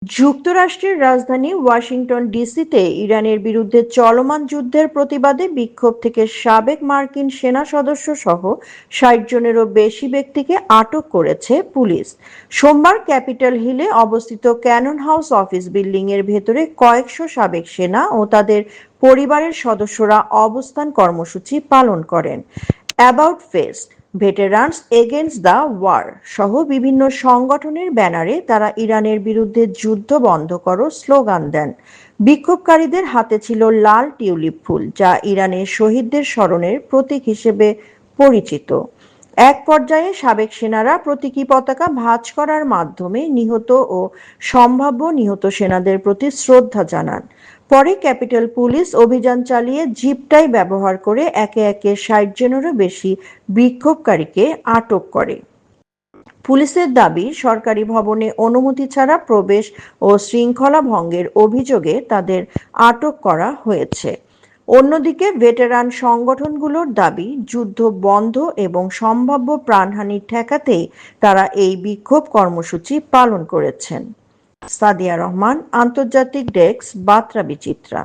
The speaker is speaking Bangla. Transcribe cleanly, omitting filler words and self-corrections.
যুক্তরাষ্ট্রের রাজধানী ওয়াশিংটন ডিসিতে ইরানের বিরুদ্ধে চলমান যুদ্ধের প্রতিবাদে বিক্ষোভ থেকে সাবেক মার্কিন সেনা সদস্য সহ ৬০ জনেরও বেশি ব্যক্তিকে আটক করেছে পুলিশ। সোমবার ক্যাপিটল হিলে অবস্থিত ক্যানন হাউস অফিস বিল্ডিং এর ভেতরে কয়েকশো সাবেক সেনা ও তাদের পরিবারের সদস্যরা অবস্থান কর্মসূচি পালন করেন। About face, veterans against the war সহ বিভিন্ন সংগঠনের ব্যানারে তারা ইরানের বিরুদ্ধে যুদ্ধ বন্ধ করো স্লোগান দেন। বিক্ষোভকারীদের হাতে ছিল লাল টিউলিপ ফুল, যা ইরানের শহীদদের স্মরণের প্রতীক হিসেবে পরিচিত। এক পর্যায়ে সাবেক সেনারা প্রতীকী পতাকা ভাঁজ করার মাধ্যমে নিহত ও সম্ভাব্য নিহত সেনাদের প্রতি শ্রদ্ধা জানান। পরে ক্যাপিটল পুলিশ অভিযান চালিয়ে জিপটাই ব্যবহার করে একে একে ৬০ জনেরও বেশি বিক্ষোভকারীকে আটক করে। পুলিশের দাবি, সরকারি ভবনে অনুমতি ছাড়া প্রবেশ ও শৃঙ্খলা ভঙ্গের অভিযোগে তাদের আটক করা হয়েছে। অন্যদিকে ভেটেরান সংগঠনগুলোর দাবি, যুদ্ধ বন্ধ এবং সম্ভাব্য প্রাণহানি ঠেকাতেই তারা এই বিক্ষোভ কর্মসূচি পালন করেছেন। সাদিয়া রহমান, আন্তর্জাতিক ডেস্ক, বার্তা বিচিত্রা।